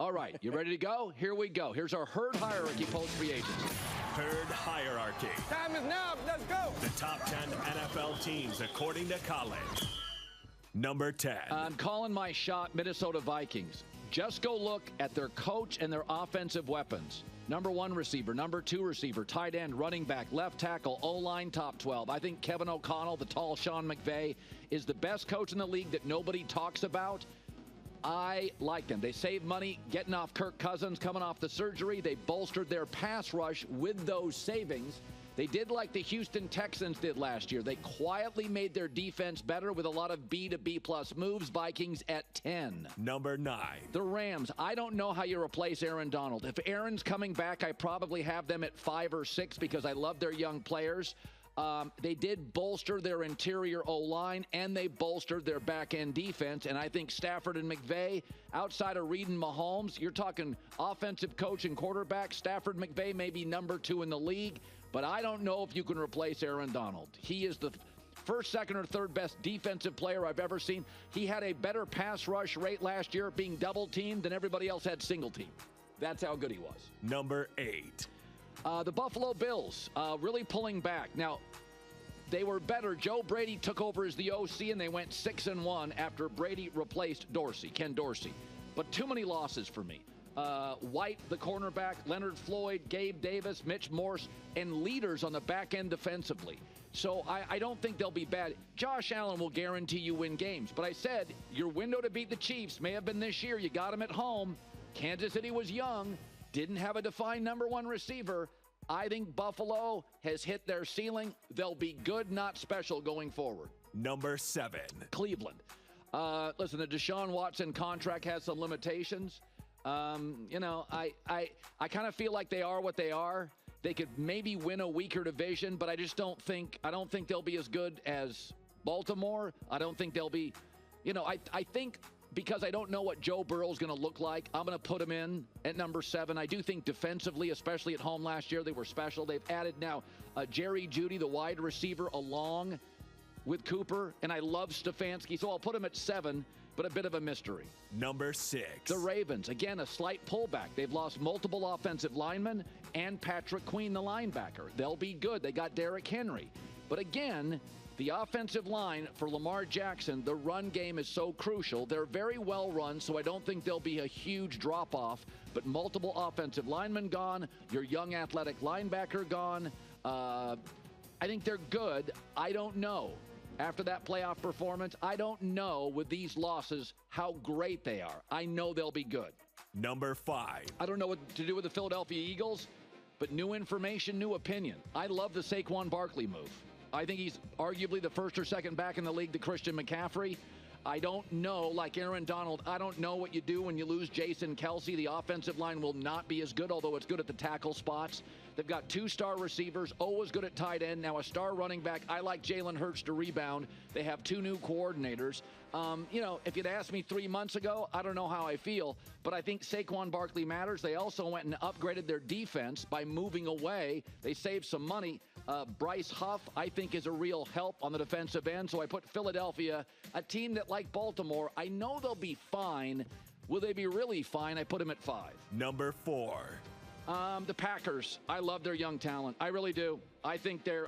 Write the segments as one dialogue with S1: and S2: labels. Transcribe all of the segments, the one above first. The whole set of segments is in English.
S1: All right, you ready to go? Here we go. Here's our herd hierarchy post-free agency.
S2: Herd hierarchy.
S3: Time is now. Let's go.
S2: The top 10 NFL teams according to Colin. Number 10.
S1: I'm calling my shot, Minnesota Vikings. Just go look at their coach and their offensive weapons. Number 1 receiver, number 2 receiver, tight end, running back, left tackle, O-line, top 12. I think Kevin O'Connell, the tall Sean McVay, is the best coach in the league that nobody talks about. I like them. They saved money getting off Kirk Cousins, coming off the surgery. They bolstered their pass rush with those savings. They did like the Houston Texans did last year. They quietly made their defense better with a lot of B to B plus moves. Vikings at 10.
S2: Number 9.
S1: The Rams. I don't know how you replace Aaron Donald. If Aaron's coming back, I probably have them at 5 or 6 because I love their young players. They did bolster their interior O-line, and they bolstered their back-end defense. And I think Stafford and McVay, outside of Reed and Mahomes, you're talking offensive coach and quarterback. Stafford, McVay may be number 2 in the league, but I don't know if you can replace Aaron Donald. He is the first, second, or third best defensive player I've ever seen. He had a better pass rush rate last year being double-teamed than everybody else had single-team. That's how good he was.
S2: Number 8.
S1: The Buffalo Bills really pulling back. Now, they were better. Joe Brady took over as the OC, and they went 6-1 after Brady replaced Ken Dorsey. But too many losses for me. White, the cornerback, Leonard Floyd, Gabe Davis, Mitch Morse, and leaders on the back end defensively. So I don't think they'll be bad. Josh Allen will guarantee you win games. But I said your window to beat the Chiefs may have been this year. You got them at home. Kansas City was young, didn't have a defined number 1 receiver. I think Buffalo has hit their ceiling. They'll be good, not special going forward.
S2: Number 7.
S1: Cleveland. Listen, the Deshaun Watson contract has some limitations. I kind of feel like they are what they are. They could maybe win a weaker division, but I don't think they'll be as good as Baltimore. I don't think they'll be, I think because I don't know what Joe Burrow is going to look like, I'm going to put him in at number 7. I do think defensively, especially at home last year, they were special. They've added now Jerry Jeudy, the wide receiver, along with Cooper, and I love Stefanski, so I'll put him at 7, but a bit of a mystery.
S2: Number 6.
S1: The Ravens. Again, a slight pullback. They've lost multiple offensive linemen and Patrick Queen, the linebacker. They'll be good. They got Derrick Henry. But again, the offensive line for Lamar Jackson, the run game is so crucial. They're very well run, so I don't think there'll be a huge drop-off. But multiple offensive linemen gone, your young athletic linebacker gone. I think they're good. I don't know. After that playoff performance, I don't know with these losses how great they are. I know they'll be good.
S2: Number 5.
S1: I don't know what to do with the Philadelphia Eagles, but new information, new opinion. I love the Saquon Barkley move. I think he's arguably the first or second back in the league to Christian McCaffrey. I don't know, like Aaron Donald, I don't know what you do when you lose Jason Kelsey. The offensive line will not be as good, although it's good at the tackle spots. They've got 2 star receivers, always good at tight end, now a star running back. I like Jalen Hurts to rebound. They have 2 new coordinators. If you'd asked me 3 months ago, I don't know how I feel, but I think Saquon Barkley matters. They also went and upgraded their defense by moving away. They saved some money. Bryce Huff, I think, is a real help on the defensive end. So I put Philadelphia, a team that, like Baltimore, I know they'll be fine. Will they be really fine? I put them at 5.
S2: Number 4.
S1: The Packers. I love their young talent. I really do. I think they're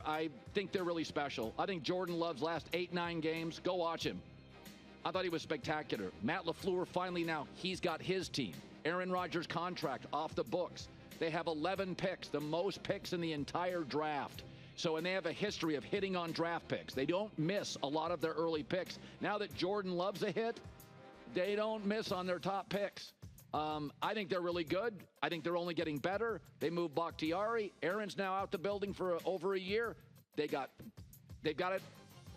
S1: really special. I think Jordan Love's last 8-9 games. Go watch him. I thought he was spectacular. Matt LaFleur, finally now, he's got his team. Aaron Rodgers' contract off the books. They have 11 picks, the most picks in the entire draft. And they have a history of hitting on draft picks. They don't miss a lot of their early picks. Now that Jordan Love's a hit, they don't miss on their top picks. I think they're really good. I think they're only getting better. They moved Bakhtiari. Aaron's now out the building for over a year. They've got it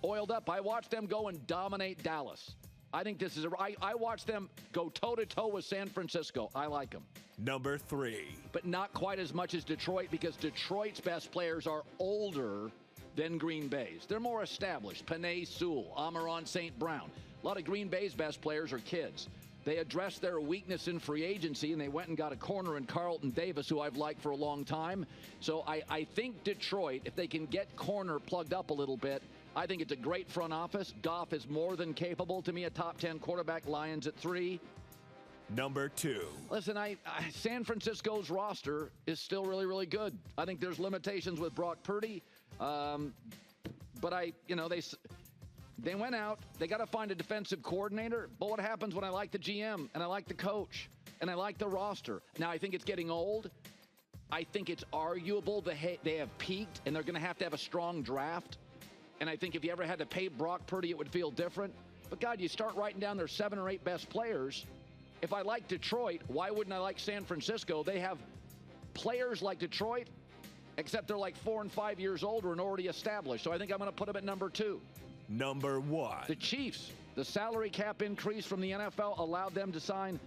S1: oiled up. I watched them go and dominate Dallas. I think this is I watched them go toe-to-toe with San Francisco. I like them.
S2: Number 3.
S1: But not quite as much as Detroit, because Detroit's best players are older than Green Bay's. They're more established. Penei Sewell, Amon-Ra St. Brown. A lot of Green Bay's best players are kids. They addressed their weakness in free agency, and they went and got a corner in Carlton Davis, who I've liked for a long time. So I think Detroit, if they can get corner plugged up a little bit, I think it's a great front office. Goff is more than capable. To me, a top 10 quarterback. Lions at 3.
S2: Number 2.
S1: Listen, San Francisco's roster is still really, really good. I think there's limitations with Brock Purdy, but they went out. They got to find a defensive coordinator. But what happens when I like the GM and I like the coach and I like the roster? Now I think it's getting old. I think it's arguable that they have peaked and they're going to have a strong draft. And I think if you ever had to pay Brock Purdy, it would feel different. But God, you start writing down their 7 or 8 best players. If I like Detroit, why wouldn't I like San Francisco? They have players like Detroit, except they're like 4 and 5 years older and already established. So I think I'm going to put them at number 2.
S2: Number 1.
S1: The Chiefs. The salary cap increase from the NFL allowed them to sign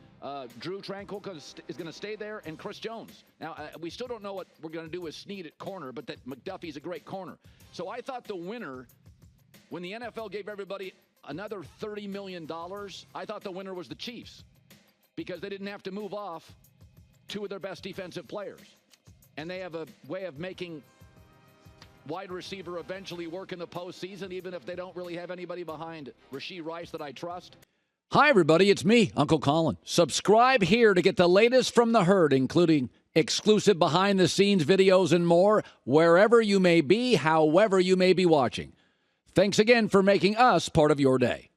S1: Drew Tranquill, because is going to stay there, and Chris Jones. Now, we still don't know what we're going to do with Snead at corner, but that McDuffie's a great corner. So I thought the winner, when the NFL gave everybody another $30 million, I thought the winner was the Chiefs, because they didn't have to move off 2 of their best defensive players. And they have a way of making wide receiver eventually work in the postseason, even if they don't really have anybody behind Rashee Rice that I trust.
S3: Hi, everybody. It's me, Uncle Colin. Subscribe here to get the latest from the herd, including exclusive behind-the-scenes videos and more, wherever you may be, however you may be watching. Thanks again for making us part of your day.